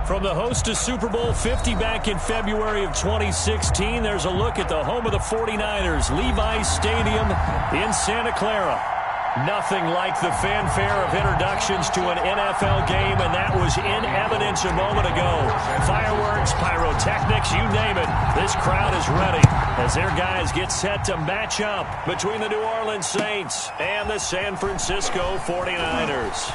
From the host to Super Bowl 50 back in February of 2016, there's a look at the home of the 49ers, Levi's Stadium in Santa Clara. Nothing like the fanfare of introductions to an NFL game, and that was in evidence a moment ago. Fireworks, pyrotechnics, you name it. This crowd is ready as their guys get set to match up between the New Orleans Saints and the San Francisco 49ers.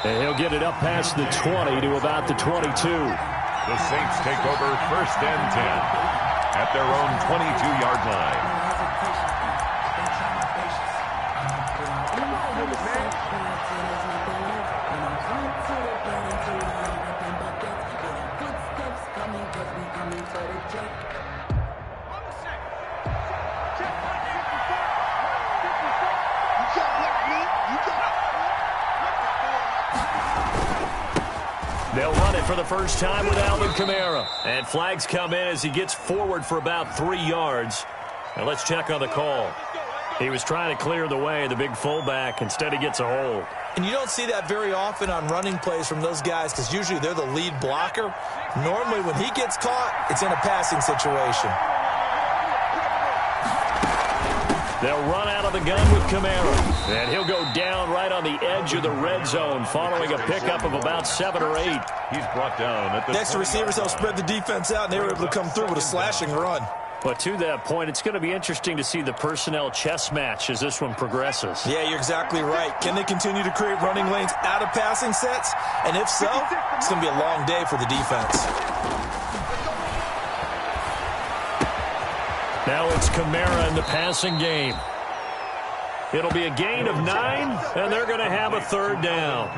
And he'll get it up past the 20 to about the 22. The Saints take over 1st and 10 at their own 22-yard line. They'll run it for the first time with Alvin Kamara. And flags come in as he gets forward for about 3 yards. And let's check on the call. He was trying to clear the way, the big fullback. Instead, he gets a hold. And you don't see that very often on running plays from those guys because usually they're the lead blocker. Normally, when he gets caught, it's in a passing situation. They'll run out of the gun with Kamara. And he'll go down right on the edge of the red zone following a pickup of about 7 or 8. He's brought down at the next to receivers, they'll spread the defense out, and they were able to come through with a slashing run. But to that point, it's going to be interesting to see the personnel chess match as this one progresses. Yeah, you're exactly right. Can they continue to create running lanes out of passing sets? And if so, it's going to be a long day for the defense. Now it's Kamara in the passing game. It'll be a gain of 9, and they're going to have a 3rd down.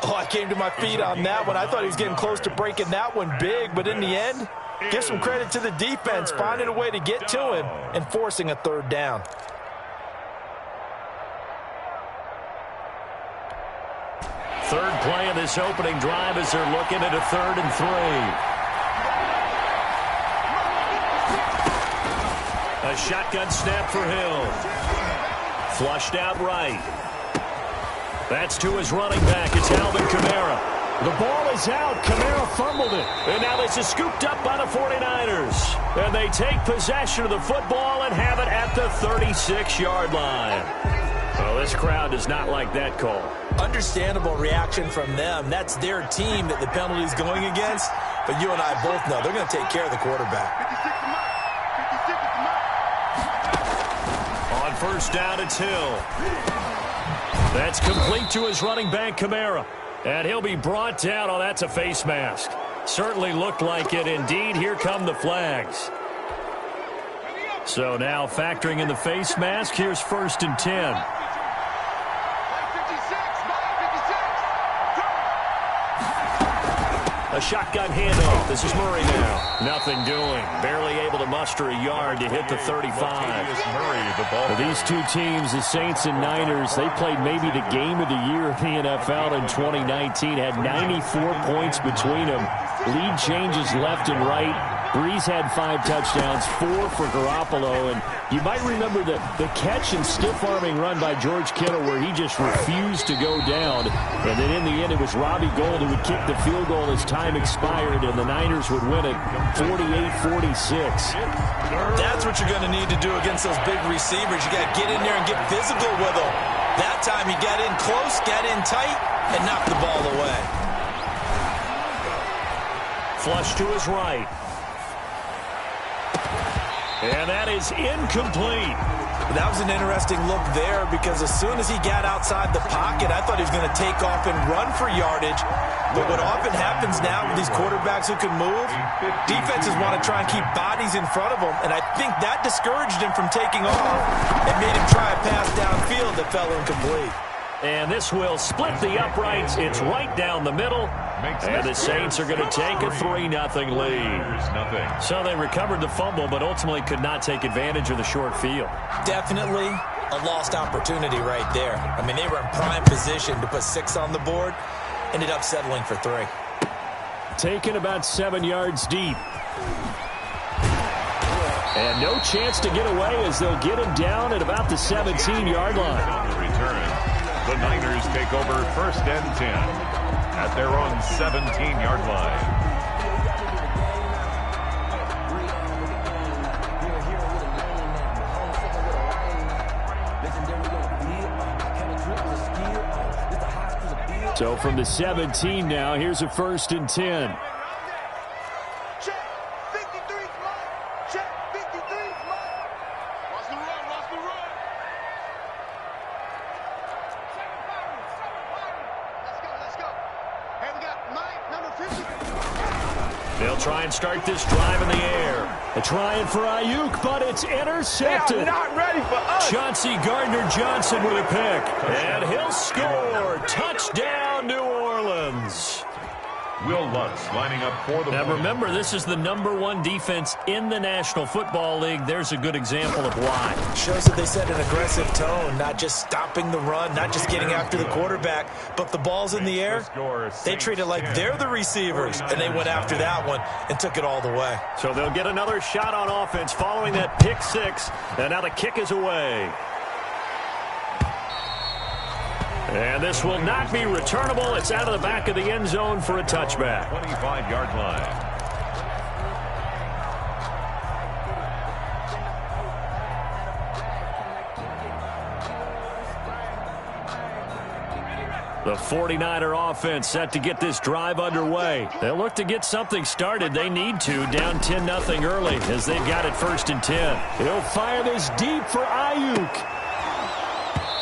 Oh, I came to my feet on that one. I thought he was getting close to breaking that one big, but in the end, give some credit to the defense, finding a way to get to him and forcing a 3rd down. Third play of this opening drive as they're looking at a 3rd and 3. A shotgun snap for Hill. Flushed out right. That's to his running back. It's Alvin Kamara. The ball is out. Kamara fumbled it. And now this is scooped up by the 49ers. And they take possession of the football and have it at the 36-yard line. Well, this crowd does not like that call. Understandable reaction from them. That's their team that the penalty's going against. But you and I both know they're going to take care of the quarterback. On first down, it's Hill. That's complete to his running back, Kamara. And he'll be brought down. Oh, that's a face mask. Certainly looked like it. Indeed, here come the flags. So now factoring in the face mask, here's 1st and 10. A shotgun handoff. This is Murray now. Nothing doing. Barely able to muster a yard to hit the 35. These two teams, the Saints and Niners, they played maybe the game of the year in the NFL in 2019. Had 94 points between them. Lead changes left and right. Breeze had 5 touchdowns, 4 for Garoppolo. And you might remember the catch and stiff-arming run by George Kittle where he just refused to go down. And then in the end, it was Robbie Gould who would kick the field goal as time expired, and the Niners would win it 48-46. That's what you're going to need to do against those big receivers. You got to get in there and get physical with them. That time he got in close, got in tight, and knocked the ball away. Flush to his right. And that is incomplete. That was an interesting look there because as soon as he got outside the pocket, I thought he was going to take off and run for yardage. But what often happens now with these quarterbacks who can move, defenses want to try and keep bodies in front of them. And I think that discouraged him from taking off and made him try a pass downfield that fell incomplete. And this will split the uprights. It's right down the middle. And the Saints are going to take a 3-0 lead. So they recovered the fumble, but ultimately could not take advantage of the short field. Definitely a lost opportunity right there. I mean, they were in prime position to put 6 on the board. Ended up settling for 3. Taken about 7 yards deep. And no chance to get away as they'll get him down at about the 17-yard line. The Niners take over 1st and 10. at their own 17-yard line. So from the 17 now, here's a 1st and 10. Check 53, check 53. Watch the run, watch the run. Let's go. Hey, we got number 50. They'll try and start this drive in the air. They're trying for Ayuk, but it's intercepted. They are not ready for us. Chauncey Gardner-Johnson with a pick. And he'll score. Touchdown, New Orleans. Will Lutz lining up for the Now point. remember, this is the #1 defense in the National Football League. There's a good example of why. Shows that they set an aggressive tone, not just stopping the run, not just getting after the quarterback, but the ball's in the air. They treat it like they're the receivers, and they went after that one and took it all the way. So they'll get another shot on offense following that pick six, and now the kick is away. And this will not be returnable. It's out of the back of the end zone for a touchback. 25-yard line. The 49er offense set to get this drive underway. They'll look to get something started. They need to, down 10-0 early as they've got it 1st and 10. He'll fire this deep for Ayuk.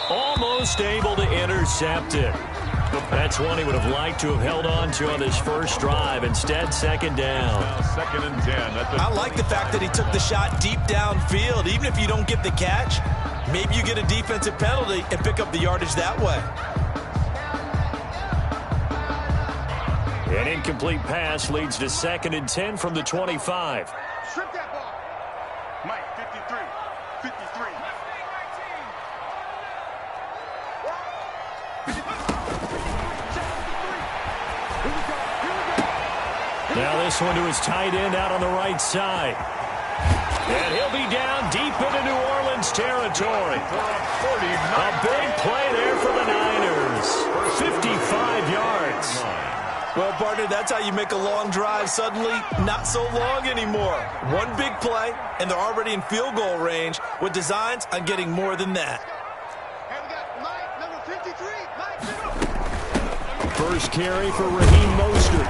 Almost able to intercept it. That's one he would have liked to have held on to on this first drive. Instead, 2nd down. Now 2nd and 10. I like the fact that he took the shot deep downfield. Even if you don't get the catch, maybe you get a defensive penalty and pick up the yardage that way. An incomplete pass leads to 2nd and 10 from the 25. Strip that ball. Mike, 53. 53. Now this one to his tight end out on the right side. And he'll be down deep into New Orleans territory. A big play there for the Niners. 55 yards. Well, partner, that's how you make a long drive suddenly not so long anymore. One big play, and they're already in field goal range with designs on getting more than that. Hey, we got Mike, number 53. Mike, First carry for Raheem Mostert.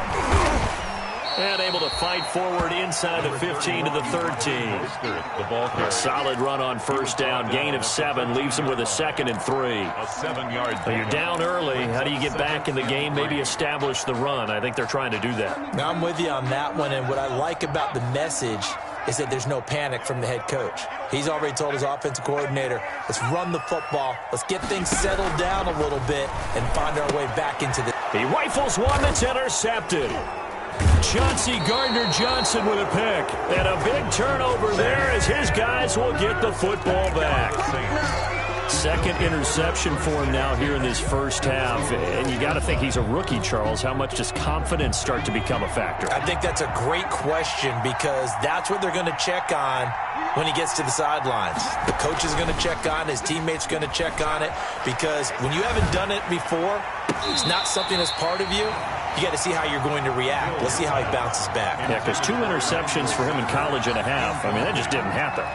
And able to fight forward inside the 15 to the 13. A solid run on 1st down. Gain of 7 leaves him with a 2nd and 3. A 7-yard. You're down early. How do you get back in the game? Maybe establish the run. I think they're trying to do that. Now, I'm with you on that one, and what I like about the message is that there's no panic from the head coach. He's already told his offensive coordinator, let's run the football, let's get things settled down a little bit, and find our way back into the... He rifles one that's intercepted. Chauncey Gardner-Johnson with a pick. And a big turnover there as his guys will get the football back. 2nd interception for him now here in this first half. And you got to think he's a rookie, Charles. How much does confidence start to become a factor? I think that's a great question because that's what they're going to check on when he gets to the sidelines. The coach is going to check on, his teammates are going to check on it because when you haven't done it before, it's not something that's part of you. You got to see how you're going to react. Let's see how he bounces back. Yeah, because 2 interceptions for him in college and a half. I mean, that just didn't happen.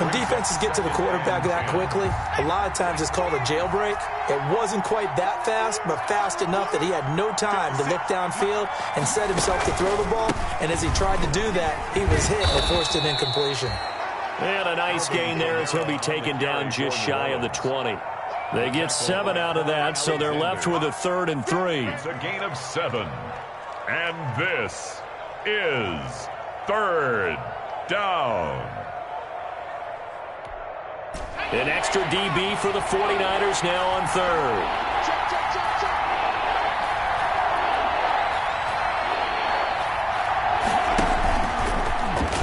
When defenses get to the quarterback that quickly, a lot of times it's called a jailbreak. It wasn't quite that fast, but fast enough that he had no time to look downfield and set himself to throw the ball. And as he tried to do that, he was hit and forced an incompletion. And a nice gain there as he'll be taken down just shy of the 20. They get 7 out of that, so they're left with a 3rd and 3. It's a gain of 7. And this is 3rd down. An extra DB for the 49ers now on 3rd.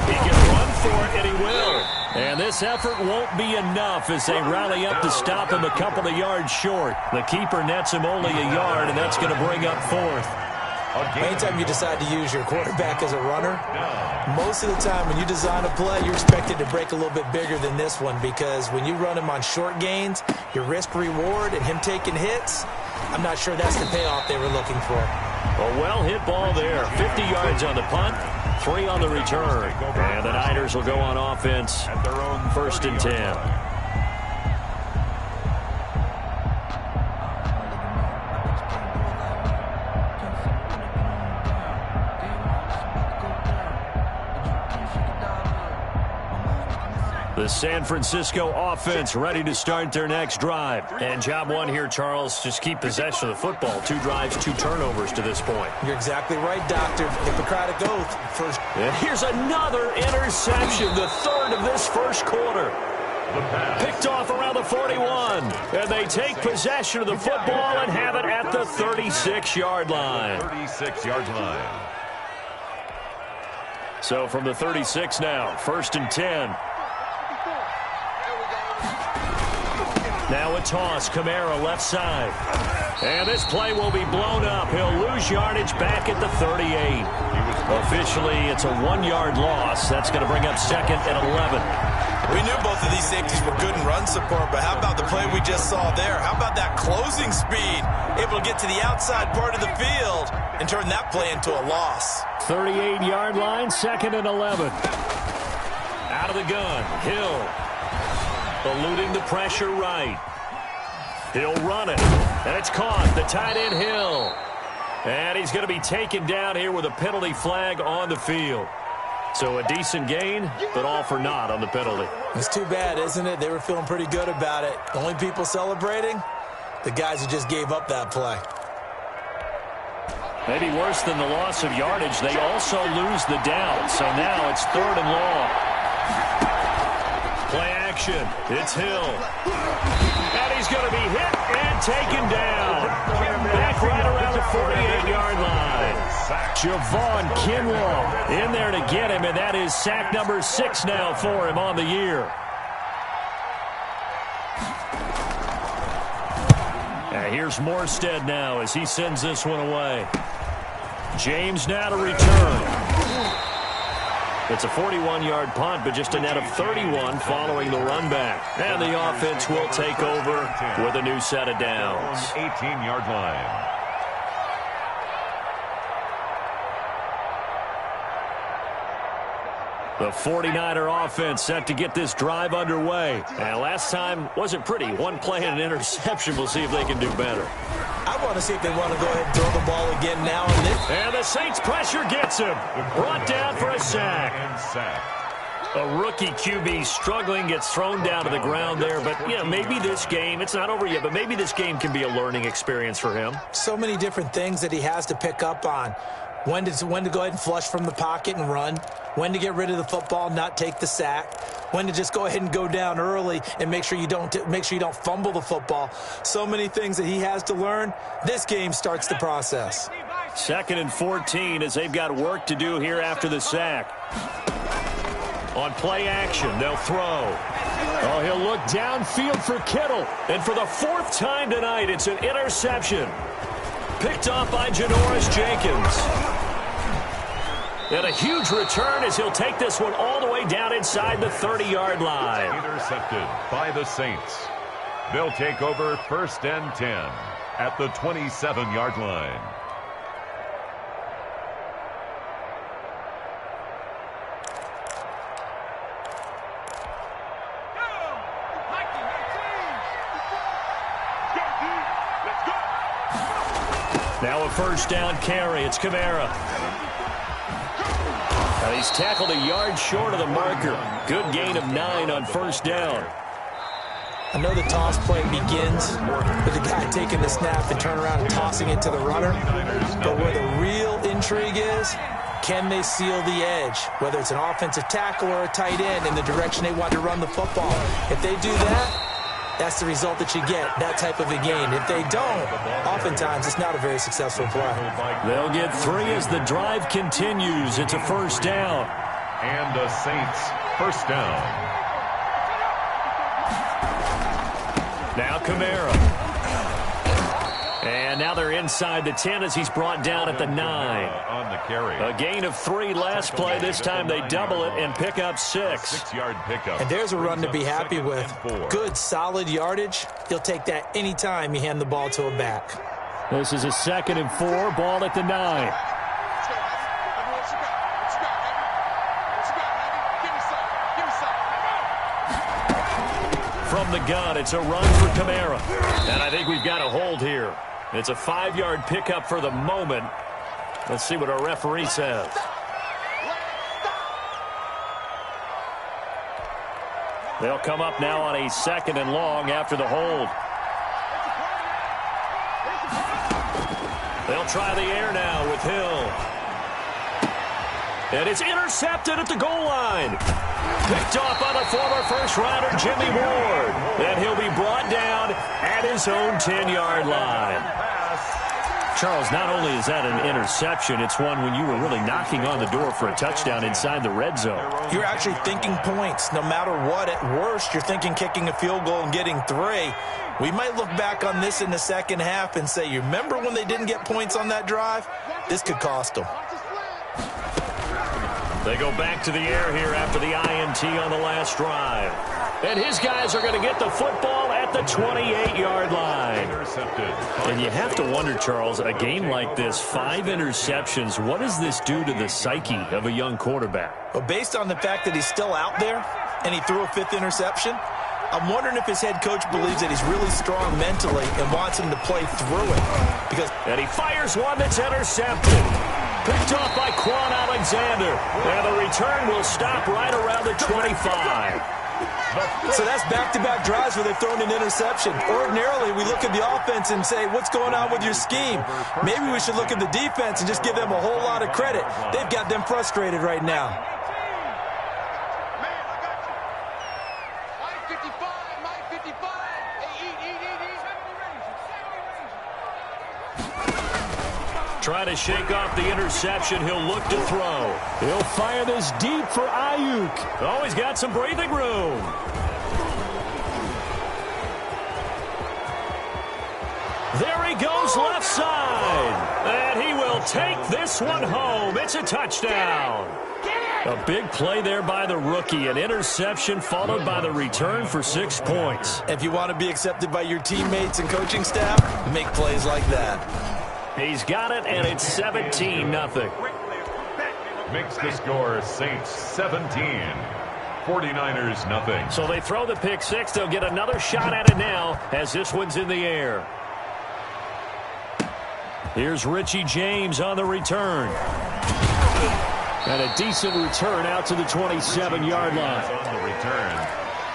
He can run for it, and he will. And this effort won't be enough as they rally up to stop him a couple of yards short. The keeper nets him only a yard, and that's going to bring up 4th. Anytime you decide to use your quarterback as a runner, most of the time when you design a play, you're expected to break a little bit bigger than this one because when you run him on short gains, your risk-reward and him taking hits, I'm not sure that's the payoff they were looking for. A well-hit ball there. 50 yards on the punt, 3 on the return. And the Niners will go on offense at their own 1st and 10. The San Francisco offense ready to start their next drive. And job one here, Charles, just keep possession of the football. 2 drives, 2 turnovers to this point. You're exactly right, Doctor. Hippocratic oath. First. And here's another interception, the 3rd of this first quarter. Picked off around the 41. And they take possession of the football and have it at the 36-yard line. 36-yard line. So from the 36 now, 1st and 10. Now a toss, Kamara left side. And this play will be blown up. He'll lose yardage back at the 38. Officially, it's a 1-yard loss. That's going to bring up 2nd and 11. We knew both of these safeties were good in run support, but how about the play we just saw there? How about that closing speed? Able to get to the outside part of the field and turn that play into a loss. 38-yard line, 2nd and 11. Out of the gun, Hill. Eluding the pressure right. He'll run it. And it's caught. The tight end Hill. And he's going to be taken down here with a penalty flag on the field. So a decent gain, but all for naught on the penalty. It's too bad, isn't it? They were feeling pretty good about it. The only people celebrating, the guys who just gave up that play. Maybe worse than the loss of yardage, they also lose the down. So now it's 3rd and long. Play action. It's Hill. And he's going to be hit and taken down. Back right around the 48-yard line. Javon Kinlaw in there to get him, and that is sack number 6 now for him on the year. And here's Morstead now as he sends this one away. James now to return. It's a 41-yard punt, but just a net of 31 following the run back. And the offense will take over with a new set of downs. 18-yard line. The 49er offense set to get this drive underway. And last time wasn't pretty. 1 play and an interception. We'll see if they can do better. I want to see if they want to go ahead and throw the ball again now. And the Saints pressure gets him. Brought down for a sack. A rookie QB struggling, gets thrown down to the ground there. But, you know, maybe this game, it's not over yet, but maybe this game can be a learning experience for him. So many different things that he has to pick up on. When to go ahead and flush from the pocket and run. When to get rid of the football, not take the sack. When to just go ahead and go down early and make sure you don't fumble the football. So many things that he has to learn. This game starts the process. 2nd and 14 as they've got work to do here after the sack. On play action, they'll throw. Oh, he'll look downfield for Kittle. And for the 4th time tonight, it's an interception. Picked off by Janoris Jenkins. And a huge return as he'll take this one all the way down inside the 30-yard line. Intercepted by the Saints. They'll take over 1st and 10 at the 27-yard line. Now a 1st down carry. It's Kamara. And he's tackled a yard short of the marker. Good gain of 9 on 1st down. I know the toss play begins with the guy taking the snap and turn around and tossing it to the runner. But where the real intrigue is, can they seal the edge? Whether it's an offensive tackle or a tight end in the direction they want to run the football. If they do that, that's the result that you get, that type of a gain. If they don't, oftentimes it's not a very successful play. They'll get 3 as the drive continues. It's a 1st down. And the Saints 1st down. Now Kamara. And And now they're inside the 10 as he's brought down at the 9. On the carry. A gain of 3 last play. This time they double it and pick up 6. 6-yard pickup. And there's a run to be happy with. Good, solid yardage. He'll take that anytime you hand the ball to a back. This is a 2nd and 4. Ball at the 9. From the gun, it's a run for Kamara. And I think we've got a hold here. It's a 5-yard pickup for the moment. Let's see what our referee says. They'll come up now on a 2nd and long after the hold. They'll try the air now with Hill. And it's intercepted at the goal line. Picked off by the former first-rounder Jimmy Ward. And he'll be brought down at his own 10-yard line. Charles, not only is that an interception, it's one when you were really knocking on the door for a touchdown inside the red zone. You're actually thinking points. No matter what, at worst, you're thinking kicking a field goal and getting 3. We might look back on this in the second half and say, you remember when they didn't get points on that drive? This could cost them. They go back to the air here after the INT on the last drive. And his guys are going to get the football at the 28-yard line. Intercepted. And you have to wonder, Charles, a game like this, 5 interceptions, what does this do to the psyche of a young quarterback? But based on the fact that he's still out there and he threw a 5th interception, I'm wondering if his head coach believes that he's really strong mentally and wants him to play through it. And he fires one that's intercepted. Picked off by Quan Alexander. And the return will stop right around the 25. So that's back-to-back drives where they've thrown an interception. Ordinarily, we look at the offense and say, what's going on with your scheme? Maybe we should look at the defense and just give them a whole lot of credit. They've got them frustrated right now. Trying to shake off the interception. He'll look to throw. He'll fire this deep for Ayuk. Oh, he's got some breathing room. There he goes left side. And he will take this one home. It's a touchdown. A big play there by the rookie. An interception followed by the return for 6 points. If you want to be accepted by your teammates and coaching staff, make plays like that. He's got it, and it's 17-0. Makes the score Saints 17. 49ers nothing. So they throw the pick 6. They'll get another shot at it now as this one's in the air. Here's Richie James on the return. And a decent return out to the 27-yard line. On the return,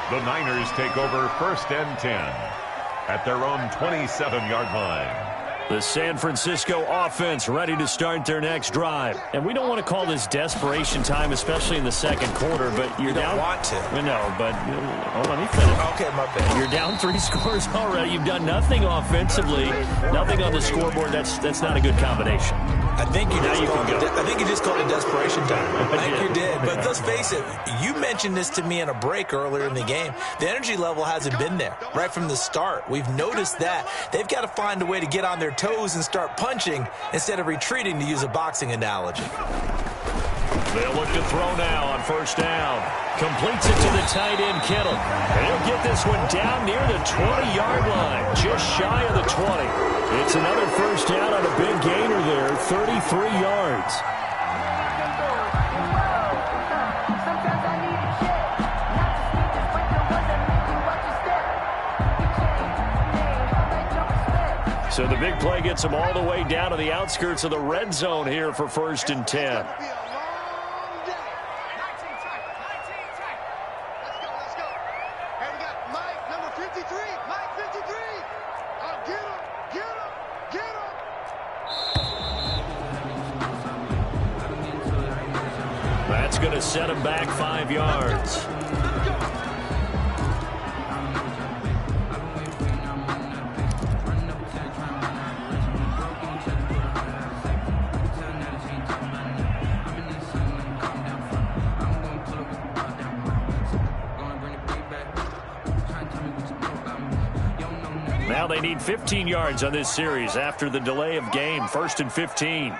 the Niners take over 1st and 10 at their own 27-yard line. The San Francisco offense ready to start their next drive. And we don't want to call this desperation time, especially in the second quarter, but you're down. You don't want to. No, but let me finish. Okay, my bad. You're down 3 scores already. You've done nothing offensively, nothing on the scoreboard. That's not a good combination. I think you just called it desperation time. I think you did. But let's face it, you mentioned this to me in a break earlier in the game. The energy level hasn't been there right from the start. We've noticed that. They've got to find a way to get on their toes and start punching instead of retreating, to use a boxing analogy. They'll look to throw now on 1st down. Completes it to the tight end, Kittle. And he'll get this one down near the 20-yard line, just shy of the 20. It's another 1st down on a big gainer there, 33 yards. So the big play gets them all the way down to the outskirts of the red zone here for 1st and 10. That's going to set him back 5 yards. Now Now they need 15 yards on this series after the delay of game. 1st and 15.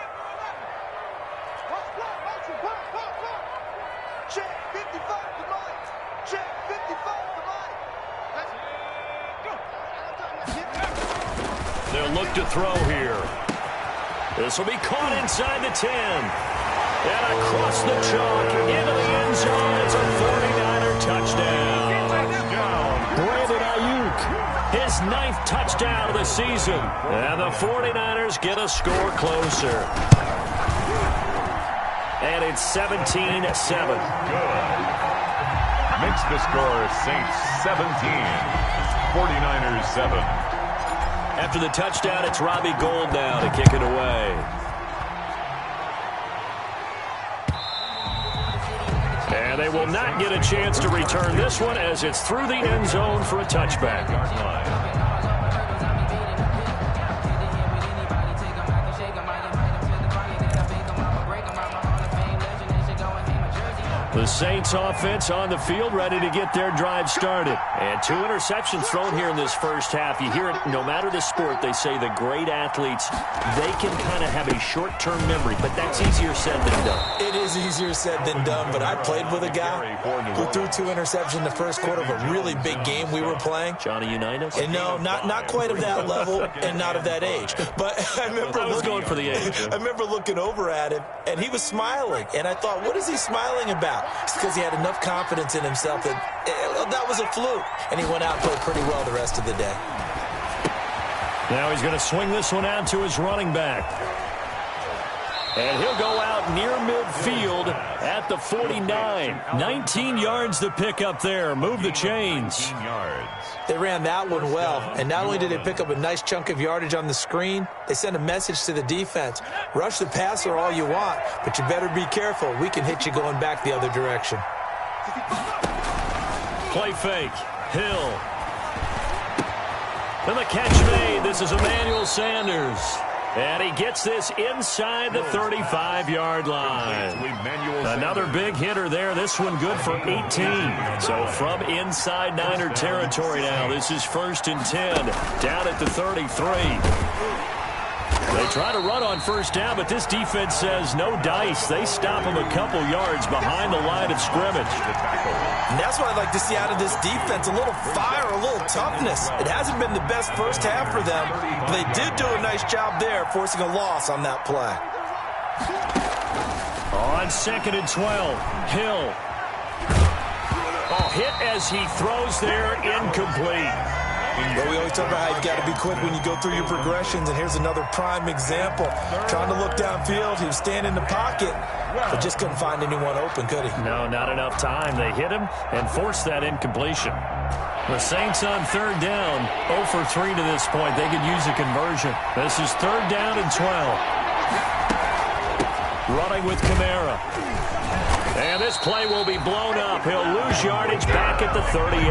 They'll look to throw here. This will be caught inside the 10. And across the chalk into the end zone. It's a 49er touchdown. Brandon Ayuk, his 9th touchdown of the season. And the 49ers get a score closer. And it's 17-7. Good. Makes the score Saints 17, 49ers 7. After the touchdown, it's Robbie Gould now to kick it away. And they will not get a chance to return this one as it's through the end zone for a touchback. The Saints offense on the field ready to get their drive started. And 2 interceptions thrown here in this first half. You hear it no matter the sport. They say the great athletes, they can kind of have a short-term memory, but that's easier said than done. It is easier said than done, but I played with a guy who threw 2 interceptions in the first quarter of a really big game we were playing. Johnny Unitas? And no, not quite of that level and not of that age. But I was going for the age. I remember looking over at him, and he was smiling. And I thought, what is he smiling about? It's because he had enough confidence in himself that that was a fluke. And he went out and played pretty well the rest of the day. Now he's going to swing this one out to his running back. And he'll go out near midfield at the 49. 19 yards to pick up there. Move the chains. 19 yards. They ran that one well, and not only did they pick up a nice chunk of yardage on the screen, they sent a message to the defense. Rush the passer all you want, but you better be careful. We can hit you going back the other direction. Play fake. Hill. And the catch made. This is Emmanuel Sanders. And he gets this inside the 35-yard line. Another big hitter there. This one good for 18. So from inside Niner territory now, this is 1st and 10 down at the 33. They try to run on first down, but this defense says no dice. They stop them a couple yards behind the line of scrimmage. And that's what I'd like to see out of this defense, a little fire, a little toughness. It hasn't been the best first half for them, but they did do a nice job there, forcing a loss on that play. On 2nd and 12, Hill. Hit as he throws there, incomplete. Well, we always talk about how you've got to be quick when you go through your progressions, and here's another prime example. Trying to look downfield, he was standing in the pocket, but just couldn't find anyone open, could he? No, not enough time. They hit him and forced that incompletion. The Saints on 3rd down, 0 for 3 to this point. They could use a conversion. This is 3rd down and 12. Running with Kamara. And this play will be blown up. He'll lose yardage back at the 38.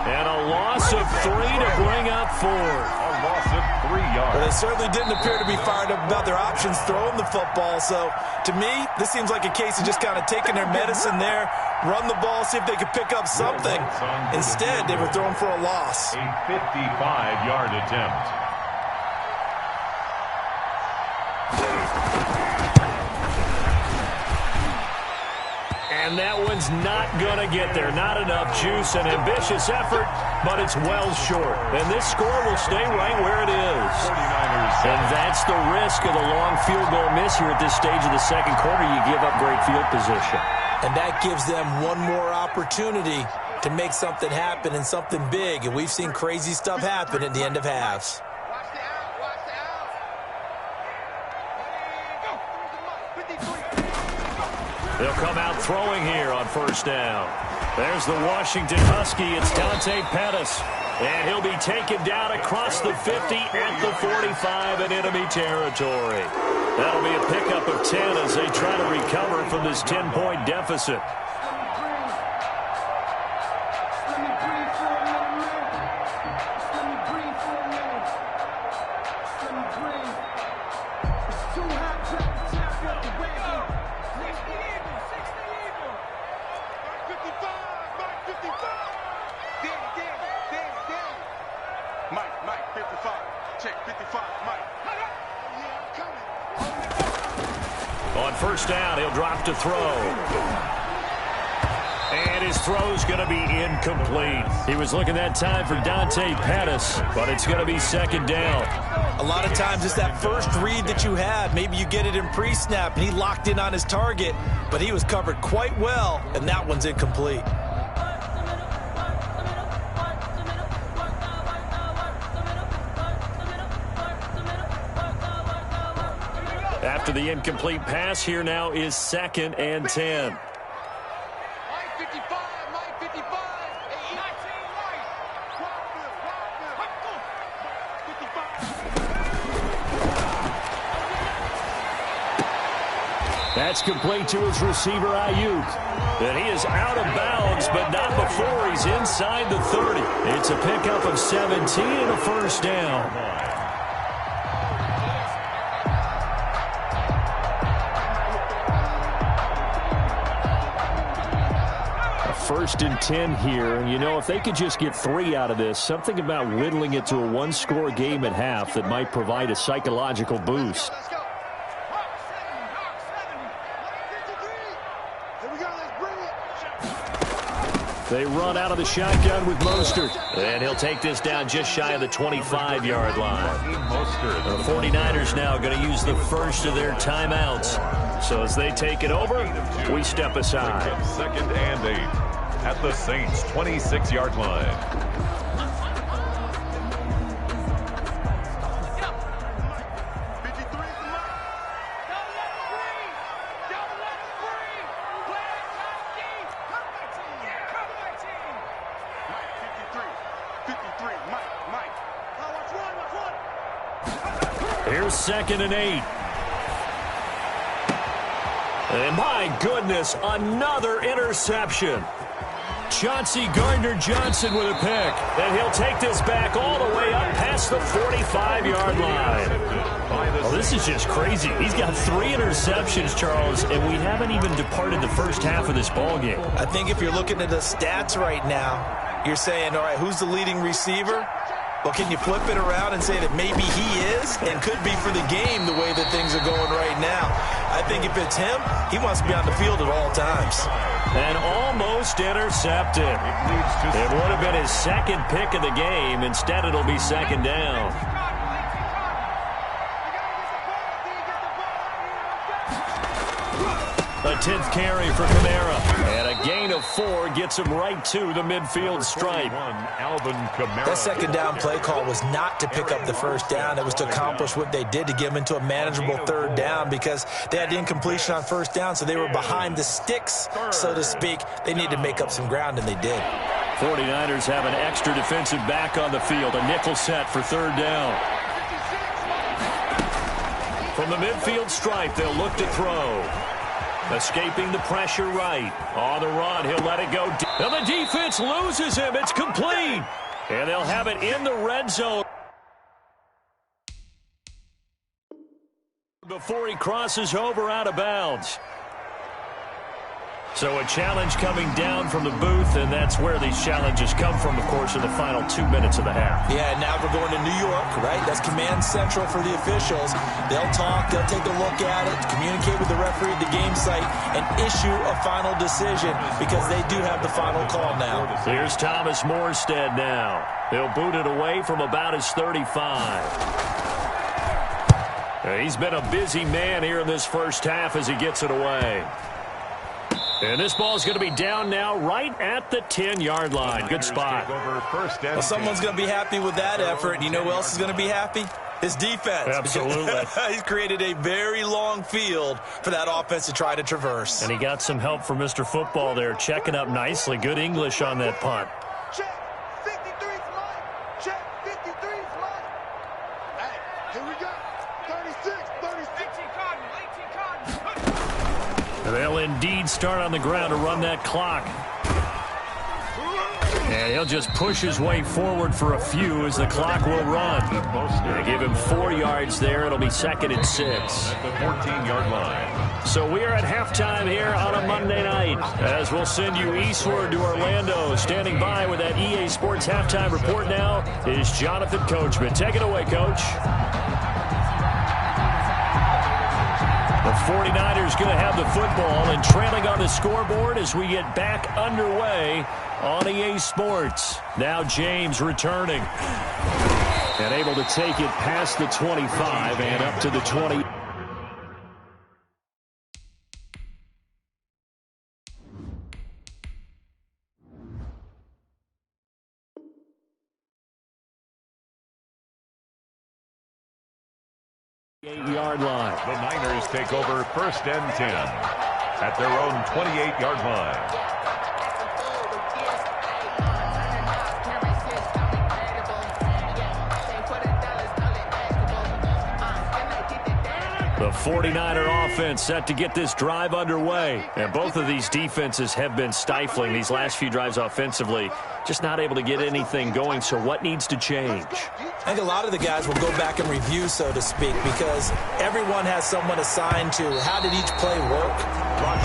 And a loss of 3 to bring up 4. A loss of 3 yards. Well, they certainly didn't appear to be fired up about their options throwing the football. So, to me, this seems like a case of just kind of taking their medicine there, run the ball, see if they could pick up something. Instead, they were throwing for a loss. A 55-yard attempt. And that one's not going to get there. Not enough juice. An ambitious effort, but it's well short. And this score will stay right where it is. And that's the risk of the long field goal miss here at this stage of the second quarter. You give up great field position. And that gives them one more opportunity to make something happen and something big. And we've seen crazy stuff happen at the end of halves. They'll come out throwing here on 1st down. There's the Washington Husky. It's Dante Pettis. And he'll be taken down across the 50 at the 45 in enemy territory. That'll be a pickup of 10 as they try to recover from this 10-point deficit. Mike, Check 55, Mike. On first down, he'll drop to throw. And his throw's going to be incomplete. He was looking that time for Dante Pettis, but it's going to be second down. A lot of times it's that first read that you have. Maybe you get it in pre-snap, and he locked in on his target, but he was covered quite well, and that one's incomplete. After the incomplete pass, here now is 2nd and 10. Mike 55, Mike 55. 19, right. That's complete to his receiver, Ayuk. And he is out of bounds, but not before he's inside the 30. It's a pickup of 17 and a first down. First and 10 here, and you know, if they could just get 3 out of this, something about whittling it to a one-score game at half that might provide a psychological boost. Let's go. Hawk 7. Here we go, let's bring it. They run out of the shotgun with Mostert, and he'll take this down just shy of the 25-yard line. The 49ers now going to use the first of their timeouts. So as they take it over, we step aside. 2nd and 8 at the Saints' 26-yard line. Here's 2nd and 8. And my goodness, another interception. Chauncey Gardner-Johnson with a pick. And he'll take this back all the way up past the 45-yard line. Oh, this is just crazy. He's got 3 interceptions, Charles, and we haven't even departed the first half of this ballgame. I think if you're looking at the stats right now, you're saying, all right, who's the leading receiver? Well, can you flip it around and say that maybe he is and could be for the game the way that things are going right now? I think if it's him, he wants to be on the field at all times. And almost intercepted. It would have been his 2nd pick of the game. Instead, it'll be 2nd down. A 10th carry for Kamara. And a gain of 4 gets him right to the midfield stripe. That 2nd down play call was not to pick up the first down. It was to accomplish what they did, to get them into a manageable 3rd down, because they had the incompletion on first down, so they were behind the sticks, so to speak. They needed to make up some ground, and they did. 49ers have an extra defensive back on the field. A nickel set for 3rd down. From the midfield stripe, they'll look to throw. Escaping the pressure right. On the run, he'll let it go. And the defense loses him. It's complete. And they'll have it in the red zone before he crosses over out of bounds. So a challenge coming down from the booth, and that's where these challenges come from, of course, in the final 2 minutes of the half. Yeah, now we're going to New York, right? That's command central for the officials. They'll talk, they'll take a look at it, communicate with the referee at the game site, and issue a final decision, because they do have the final call now. Here's Thomas Morstead now. He'll boot it away from about his 35. He's been a busy man here in this first half as he gets it away. And this ball is going to be down now right at the 10-yard line. Good spot. Well, someone's going to be happy with that effort. And you know who else is going to be happy? His defense. Absolutely. He's created a very long field for that offense to try to traverse. And he got some help from Mr. Football there, checking up nicely. Good English on that punt. Check 53's Mike. Check 53's Mike. Hey, here we go. 36. 18 Cotton. They'll indeed start on the ground to run that clock. And he'll just push his way forward for a few as the clock will run. They give him 4 yards there. It'll be 2nd and 6. At the 14-yard line. So we are at halftime here on a Monday night, as we'll send you eastward to Orlando. Standing by with that EA Sports halftime report now is Jonathan Coachman. Take it away, Coach. The 49ers going to have the football and trailing on the scoreboard as we get back underway on EA Sports. Now James returning and able to take it past the 25 and up to the 20. Yard line. The Niners take over 1st and 10 at their own 28-yard line. The 49er offense set to get this drive underway. And both of these defenses have been stifling these last few drives offensively. Just not able to get anything going. So what needs to change? I think a lot of the guys will go back and review, so to speak, because everyone has someone assigned to how did each play work.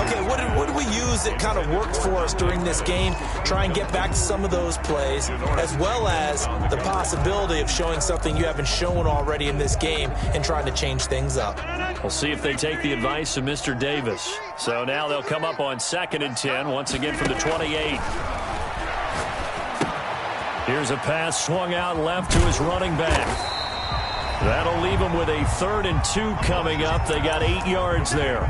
Okay, what did we use that kind of worked for us during this game? Try and get back to some of those plays, as well as the possibility of showing something you haven't shown already in this game and trying to change things up. We'll see if they take the advice of Mr. Davis. So now they'll come up on 2nd and 10, once again from the 28. Here's a pass swung out left to his running back. That'll leave him with a 3rd and 2 coming up. They got 8 yards there.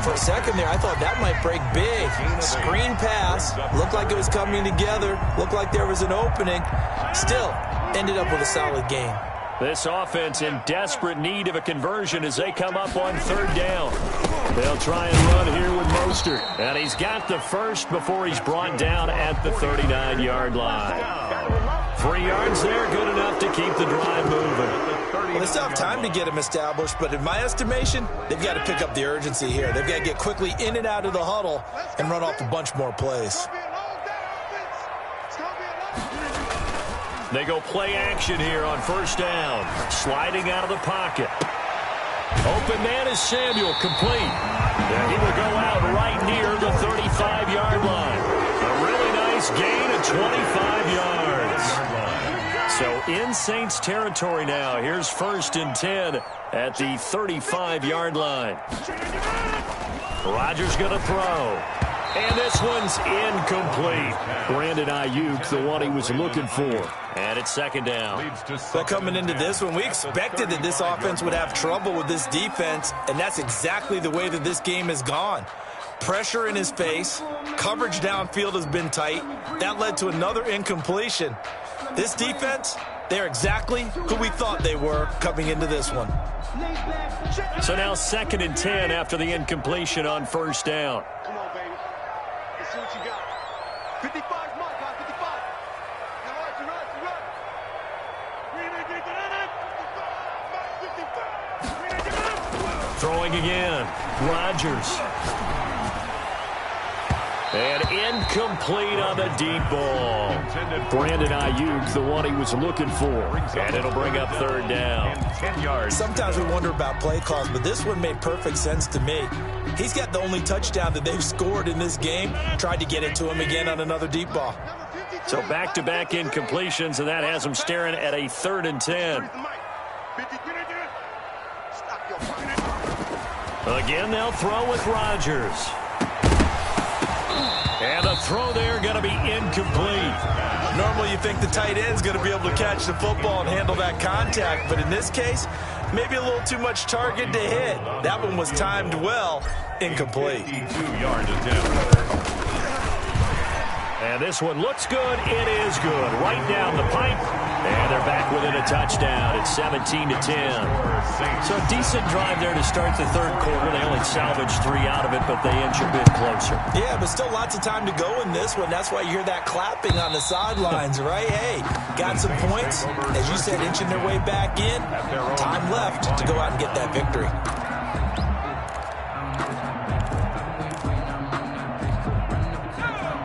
For a second there, I thought that might break big. Screen pass. Looked like it was coming together. Looked like there was an opening. Still, ended up with a solid game. This offense in desperate need of a conversion as they come up on 3rd down. They'll try and run here with Mostert. And he's got the first before he's brought down at the 39-yard line. 3 yards there, good enough to keep the drive moving. Well, they still have time to get him established, but in my estimation, they've got to pick up the urgency here. They've got to get quickly in and out of the huddle and run off a bunch more plays. They go play action here on 1st down. Sliding out of the pocket. Open man is Samuel, complete. And he will go out right near the 35-yard line. A really nice gain of 25 yards. So in Saints territory now. Here's 1st and 10 at the 35-yard line. Rodgers going to throw. And this one's incomplete. Brandon Ayuk, the one he was looking for. And it's 2nd down. But coming into this one, we expected that this offense would have trouble with this defense, and that's exactly the way that this game has gone. Pressure in his face. Coverage downfield has been tight. That led to another incompletion. This defense, they're exactly who we thought they were coming into this one. So now 2nd and 10 after the incompletion on 1st down. Come on, baby. Let's see what you got. 55's mine, guys. 55. Now, run. Throwing again. Rodgers. And incomplete on the deep ball. Brandon Ayuk, the one he was looking for. And it'll bring up 3rd down. 10 yards. Sometimes we wonder about play calls, but this one made perfect sense to me. He's got the only touchdown that they've scored in this game. Tried to get it to him again on another deep ball. So back-to-back incompletions, and that has him staring at a 3rd and 10. Again, they'll throw with Rodgers. And the throw there going to be incomplete. Normally you think the tight end's going to be able to catch the football and handle that contact, but in this case, maybe a little too much target to hit. That one was timed well, incomplete. 52-yard attempt. And this one looks good. It is good. Right down the pipe. And they're back within a touchdown. It's 17-10. So a decent drive there to start the 3rd quarter. They only salvaged 3 out of it, but they inch a bit closer. Yeah, but still lots of time to go in this one. That's why you hear that clapping on the sidelines, right? Hey, got some points. As you said, inching their way back in. Time left to go out and get that victory.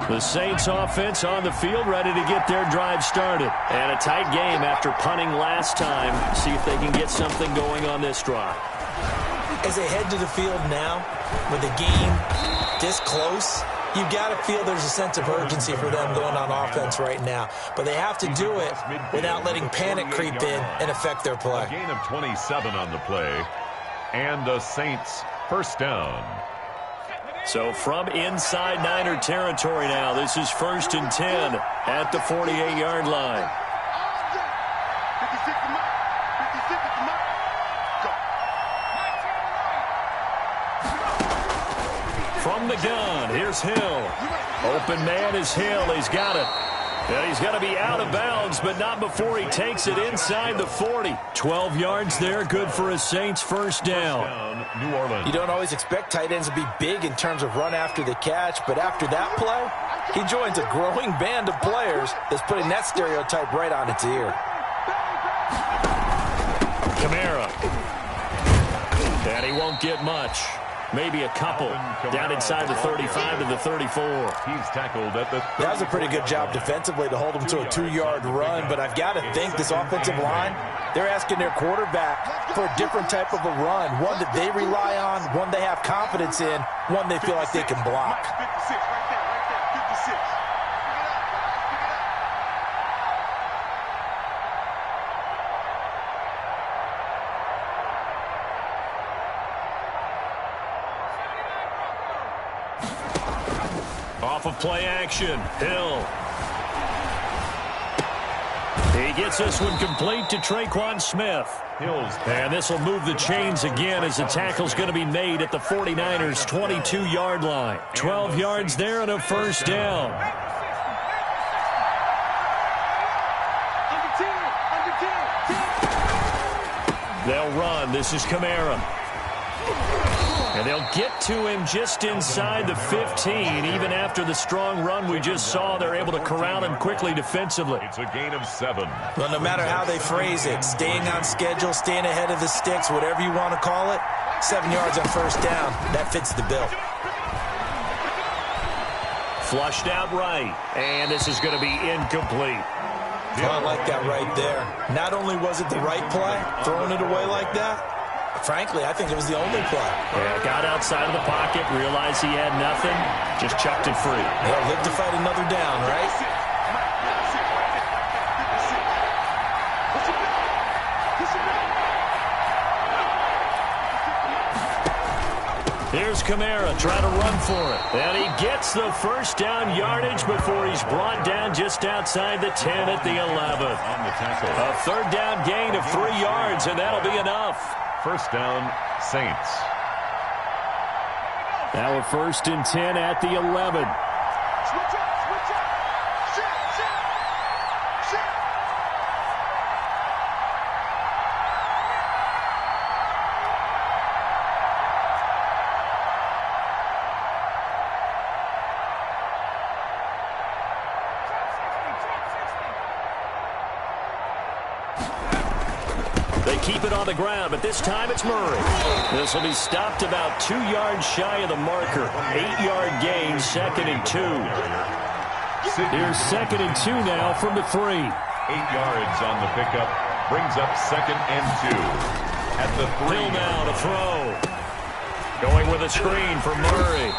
The Saints offense on the field, ready to get their drive started. And a tight game after punting last time. See if they can get something going on this drive. As they head to the field now, with the game this close, you've got to feel there's a sense of urgency for them going on offense right now. But they have to do it without letting panic creep in and affect their play. A gain of 27 on the play. And the Saints first down. So from inside Niner territory now, this is 1st and 10 at the 48-yard line. 56 to Mike. 56 to Mike. Go. From the gun, here's Hill. Open man is Hill. He's got it. And he's going to be out of bounds, but not before he takes it inside the 40. 12 yards there, good for a Saints first down. New Orleans. You don't always expect tight ends to be big in terms of run after the catch, but after that play, he joins a growing band of players that's putting that stereotype right on its ear. Kamara. And he won't get much. Maybe a couple. Down inside the 35 to the 34. He's tackled at the 30. That was a pretty good job defensively to hold him to a 2-yard run, but I've got to think this offensive line, they're asking their quarterback for a different type of a run, one that they rely on, one they have confidence in, one they feel like they can block. 56 right there, 56. Off of play action, Hill. He gets this one complete to Traquan Smith. Hill's And this will move the chains again as the tackle's going to be made at the 49ers' 22-yard line. 12 yards there and a first down. They'll run. This is Kamara. And they'll get to him just inside the 15. Even after the strong run we just saw, they're able to corral him quickly defensively. It's a gain of 7. Well, no matter how they phrase it, staying on schedule, staying ahead of the sticks, whatever you want to call it, 7 yards on first down, that fits the bill. Flushed out right, and this is going to be incomplete. Well, I like that right there. Not only was it the right play, throwing it away like that, frankly, I think it was the only play. Yeah, got outside of the pocket, realized he had nothing, just chucked it free. They'll live to fight another down, right? Here's Kamara trying to run for it. And he gets the first down yardage before he's brought down just outside the 10 at the 11. On the tackle. A third down gain of 3 yards, and that'll be enough. First down, Saints. Now a 1st and 10 at the 11. Switch up, switch up. Shift, shift, shift. They keep it on the ground, but this time it's Murray. This will be stopped about 2 yards shy of the marker. 8-yard gain, 2nd and 2. Here's 2nd and 2 now from the 3. 8 yards on the pickup. Brings up 2nd and 2. At the 3. Hill now to throw. Going with a screen for Murray.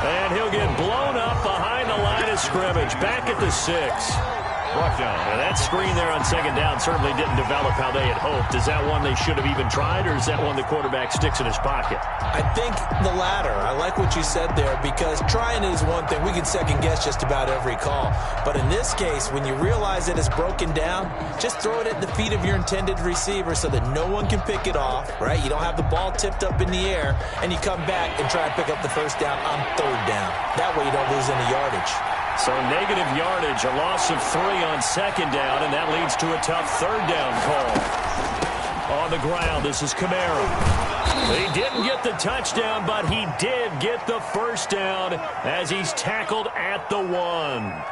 And he'll get blown up behind the line of scrimmage. Back at the 6. Brought down. Now that screen there on 2nd down certainly didn't develop how they had hoped. Is that one they should have even tried, or is that one the quarterback sticks in his pocket? I think the latter. I like what you said there, because trying is one thing. We can second-guess just about every call. But in this case, when you realize that it's broken down, just throw it at the feet of your intended receiver so that no one can pick it off, right? You don't have the ball tipped up in the air, and you come back and try and pick up the first down on 3rd down. That way you don't lose any yardage. So negative yardage, a loss of 3 on 2nd down, and that leads to a tough 3rd down call. On the ground, this is Kamara. He didn't get the touchdown, but he did get the first down as he's tackled at the 1.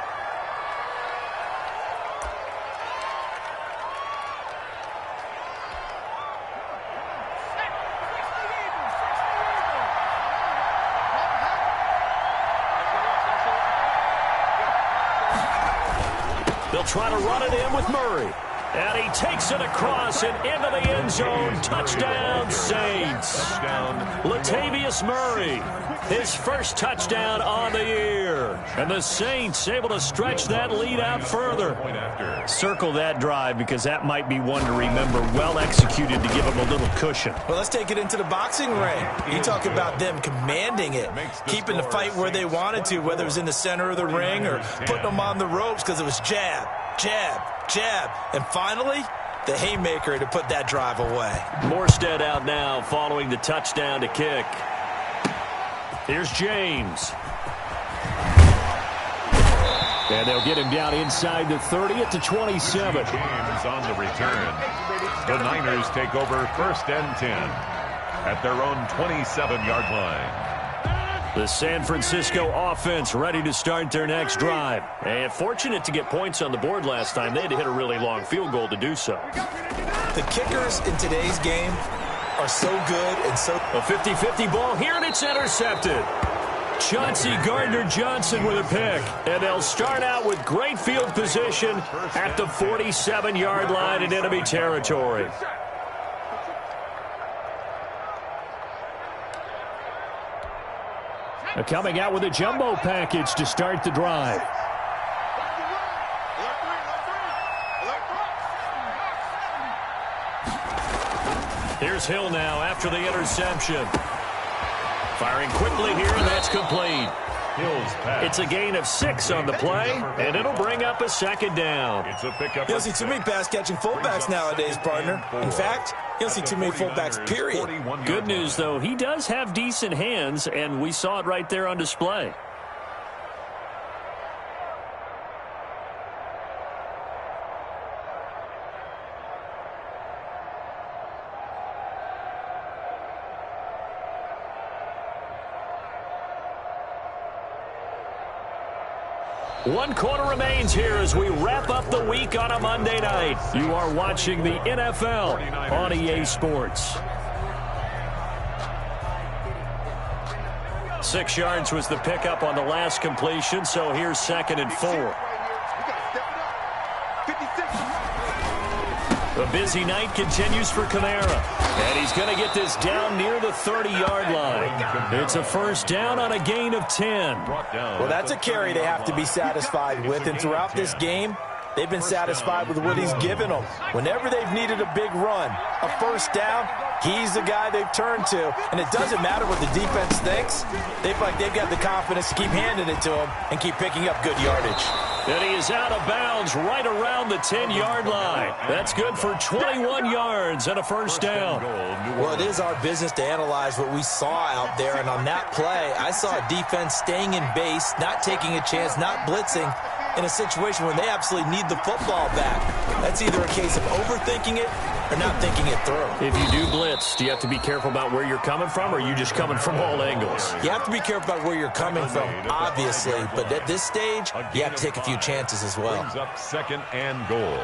They'll try to run it in with Murray. And he takes it across and into the end zone. Touchdown, Saints. Latavius Murray, his first touchdown on the year. And the Saints able to stretch that lead out further. Circle that drive because that might be one to remember. Well executed to give them a little cushion. Well, let's take it into the boxing ring. You talk about them commanding it, keeping the fight where they wanted to, whether it was in the center of the ring or putting them on the ropes because it was jab, jab, jab, and finally, the haymaker to put that drive away. Morstead out now following the touchdown to kick. Here's James. And they'll get him down inside the 30 at the 27. James on the return. The Niners take over 1st and 10 at their own 27-yard line. The San Francisco offense ready to start their next drive. And fortunate to get points on the board last time. They had to hit a really long field goal to do so. The kickers in today's game are so good and so... A 50-50 ball here, and it's intercepted. Chauncey Gardner-Johnson with a pick. And they'll start out with great field position at the 47-yard line in enemy territory. Coming out with a jumbo package to start the drive. Here's Hill now after the interception. Firing quickly here, and that's complete. It's a gain of 6 on the play, and it'll bring up a 2nd down. It's a pickup. You don't see too many pass-catching fullbacks nowadays, partner. In fact, you don't see too many fullbacks, period. Good news, though, he does have decent hands, and we saw it right there on display. One quarter remains here as we wrap up the week on a Monday night. You are watching the NFL on EA Sports. 6 yards was the pickup on the last completion, so here's 2nd and 4. The busy night continues for Kamara. And he's going to get this down near the 30-yard line. It's a 1st down on a gain of 10. Well, that's a carry they have to be satisfied with. And throughout this game, they've been satisfied with what he's given them. Whenever they've needed a big run, a 1st down, he's the guy they've turned to. And it doesn't matter what the defense thinks. They feel like they've got the confidence to keep handing it to him and keep picking up good yardage. And he is out of bounds right around the 10-yard line. That's good for 21 yards and a 1st down. Well, it is our business to analyze what we saw out there. And on that play, I saw a defense staying in base, not taking a chance, not blitzing in a situation where they absolutely need the football back. That's either a case of overthinking it or not thinking it through. If you do blitz, do you have to be careful about where you're coming from, or are you just coming from all angles? You have to be careful about where you're coming from, obviously. But at this stage, you have to take a few chances as well. Brings up 2nd and goal.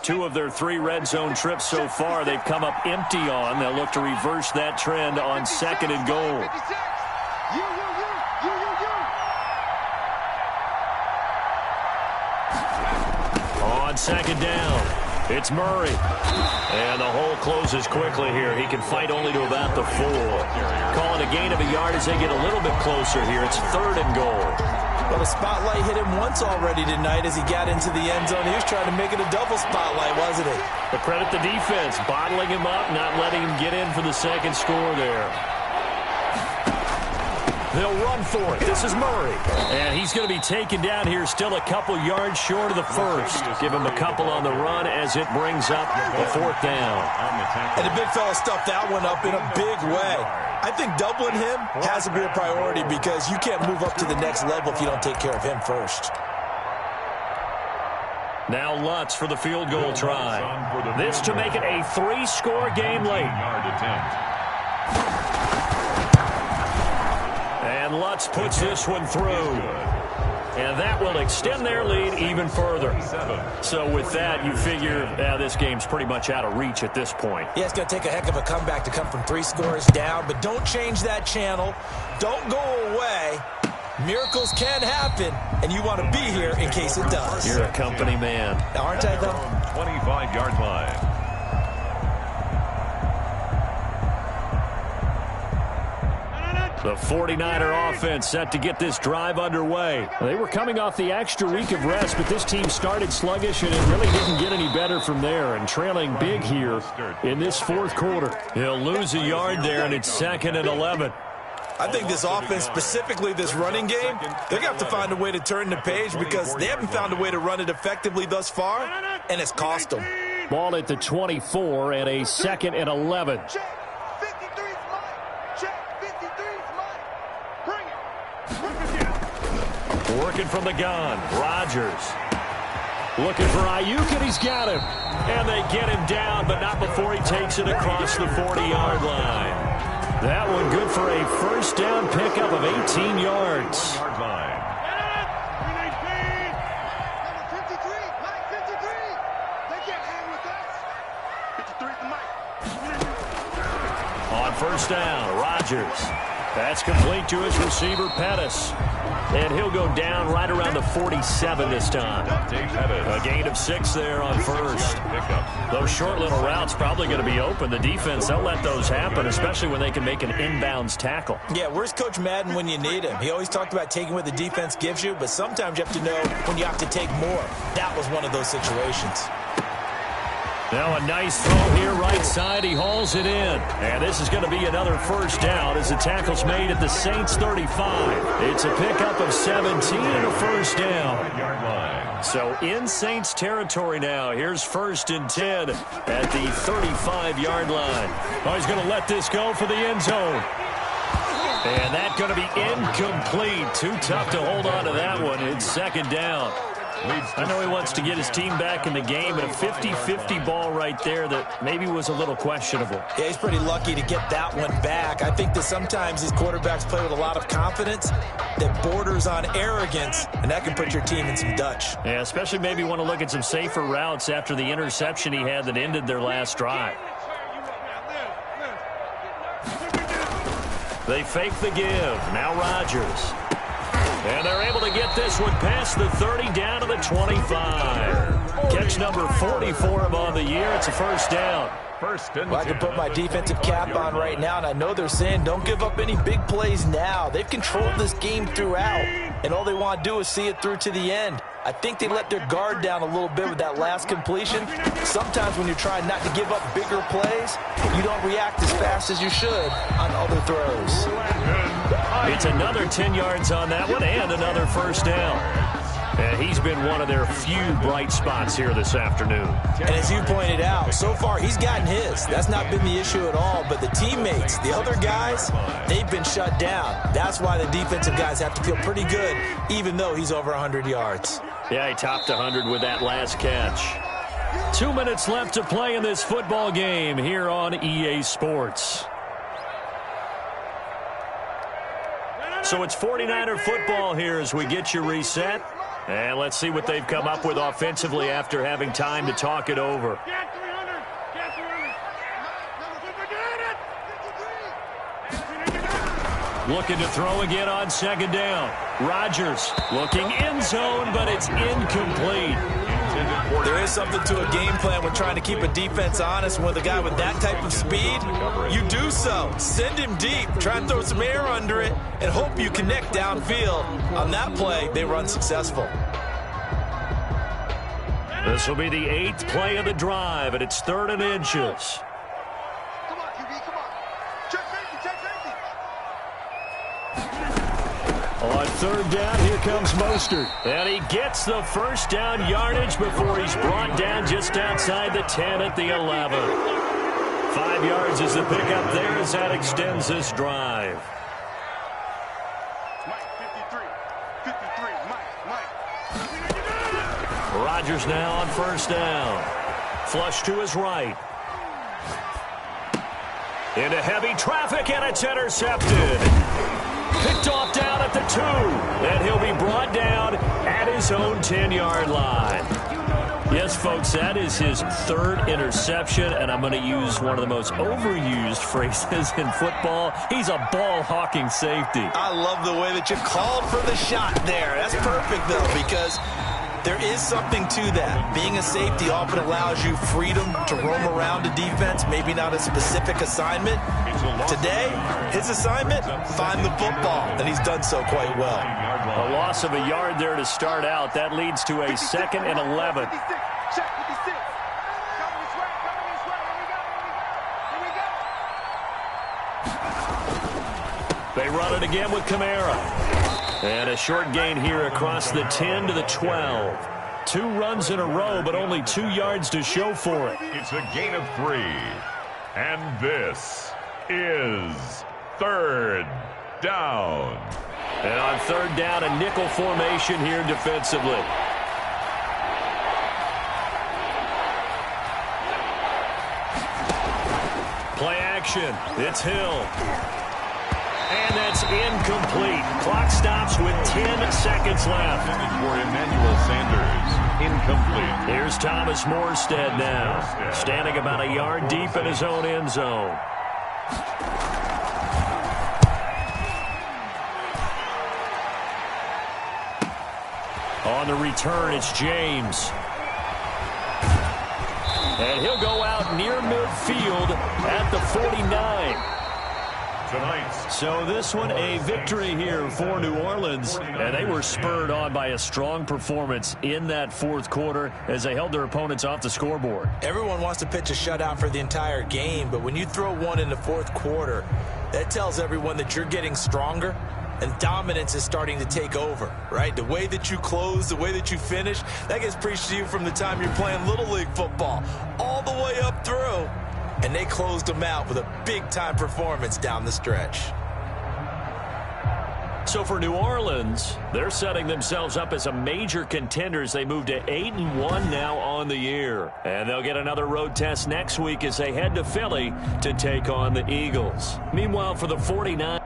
2 of their 3 red zone trips so far, they've come up empty on. They'll look to reverse that trend on 2nd and goal. On 2nd down, it's Murray. And the hole closes quickly here. He can fight only to about the 4. Call it a gain of a yard as they get a little bit closer here. It's 3rd and goal. Well, the spotlight hit him once already tonight as he got into the end zone. He was trying to make it a double spotlight, wasn't he? But credit the defense, bottling him up, not letting him get in for the 2nd score there. They'll run for it. This is Murray. And he's going to be taken down here, still a couple yards short of the 1st. Give him a couple on the run as it brings up the 4th down. And the big fella stuffed that one up in a big way. I think doubling him has to be a priority because you can't move up to the next level if you don't take care of him first. Now Lutz for the field goal try. This to make it a 3-score game late. And Lutz puts this one through. And that will extend their lead even further. So with that, you figure this game's pretty much out of reach at this point. Yeah, it's going to take a heck of a comeback to come from 3 scores down, but don't change that channel. Don't go away. Miracles can happen, and you want to be here in case it does. You're a company man. Aren't I, though? 25-yard line. The 49er offense set to get this drive underway. They were coming off the extra week of rest, but this team started sluggish, and it really didn't get any better from there, and trailing big here in this fourth quarter. He'll lose a yard there, and it's 2nd and 11. I think this offense, specifically this running game, they're going to have to find a way to turn the page because they haven't found a way to run it effectively thus far, and it's cost them. Ball at the 24 and a 2nd and 11. Working from the gun, Rodgers. Looking for Ayuk, and he's got him. And they get him down, but not before he takes it across the 40-yard line. That one good for a first down pickup of 18 yards. On first down, Rodgers. That's complete to his receiver, Pettis. And he'll go down right around the 47 this time. A gain of 6 there on first. Those short little routes probably going to be open. The defense, they'll let those happen, especially when they can make an inbounds tackle. Yeah, where's Coach Madden when you need him? He always talked about taking what the defense gives you, but sometimes you have to know when you have to take more. That was one of those situations. Now a nice throw here right side. He hauls it in. And this is going to be another first down as the tackle's made at the Saints 35. It's a pickup of 17 and a first down. So in Saints territory now. Here's 1st and 10 at the 35-yard line. Oh, he's going to let this go for the end zone. And that's going to be incomplete. Too tough to hold on to that one. It's 2nd down. I know he wants to get his team back in the game, but a 50-50 ball right there that maybe was a little questionable. Yeah, he's pretty lucky to get that one back. I think that sometimes these quarterbacks play with a lot of confidence that borders on arrogance, and that can put your team in some Dutch. Yeah, especially maybe want to look at some safer routes after the interception he had that ended their last drive. They fake the give. Now Rodgers. And they're able to get this one past the 30 down to the 25. Catch number 40 for him on the year. It's a first down. Well, I can put my defensive cap on right now, and I know they're saying don't give up any big plays now. They've controlled this game throughout, and all they want to do is see it through to the end. I think they let their guard down a little bit with that last completion. Sometimes when you're trying not to give up bigger plays, you don't react as fast as you should on other throws. It's another 10 yards on that one and another first down. And he's been one of their few bright spots here this afternoon. And as you pointed out, so far he's gotten his. That's not been the issue at all. But the teammates, the other guys, they've been shut down. That's why the defensive guys have to feel pretty good, even though he's over 100 yards. Yeah, he topped 100 with that last catch. 2 minutes left to play in this football game here on EA Sports. So it's 49er football here as we get you reset. And let's see what they've come up with offensively after having time to talk it over. Looking to throw again on 2nd down. Rodgers looking end zone, but it's incomplete. There is something to a game plan when trying to keep a defense honest. With a guy with that type of speed, you do so. Send him deep. Try and throw some air under it and hope you connect downfield. On that play, they run successful. This will be the 8th play of the drive, and it's 3rd and inches. Come on, QB, come on. Check safety, check safety. On 3rd down, here comes Mostert. And he gets the first down yardage before he's brought down just outside the 10 at the 11. 5 yards is the pickup there as that extends this drive. Rodgers now on first down. Flush to his right. Into heavy traffic, and it's intercepted. Picked off down at the 2. And he'll be brought down at his own 10-yard line. Yes, folks, that is his third interception, and I'm going to use one of the most overused phrases in football. He's a ball-hawking safety. I love the way that you called for the shot there. That's perfect, though, because there is something to that. Being a safety often allows you freedom to roam around a defense, maybe not a specific assignment. Today, his assignment, find the football, and he's done so quite well. A loss of a yard there to start out. That leads to a 2nd and 11. They run it again with Kamara. And a short gain here across the 10 to the 12. 2 runs in a row, but only 2 yards to show for it. It's a gain of 3. And this is 3rd down. And on 3rd down, a nickel formation here defensively. Play action. It's Hill. And that's incomplete. Clock stops with 10 seconds left. For Emmanuel Sanders, incomplete. Here's Thomas Morstead now, standing about a yard deep in his own end zone. On the return, it's James. And he'll go out near midfield at the 49. So this one a victory here for New Orleans, and they were spurred on by a strong performance in that 4th quarter as they held their opponents off the scoreboard. Everyone wants to pitch a shutout for the entire game, but when you throw one in the 4th quarter, that tells everyone that you're getting stronger and dominance is starting to take over, right? The way that you close, the way that you finish, that gets preached to you from the time you're playing Little League football all the way up through. And they closed them out with a big-time performance down the stretch. So for New Orleans, they're setting themselves up as a major contender as they move to 8-1 now on the year. And they'll get another road test next week as they head to Philly to take on the Eagles. Meanwhile, for the 49ers,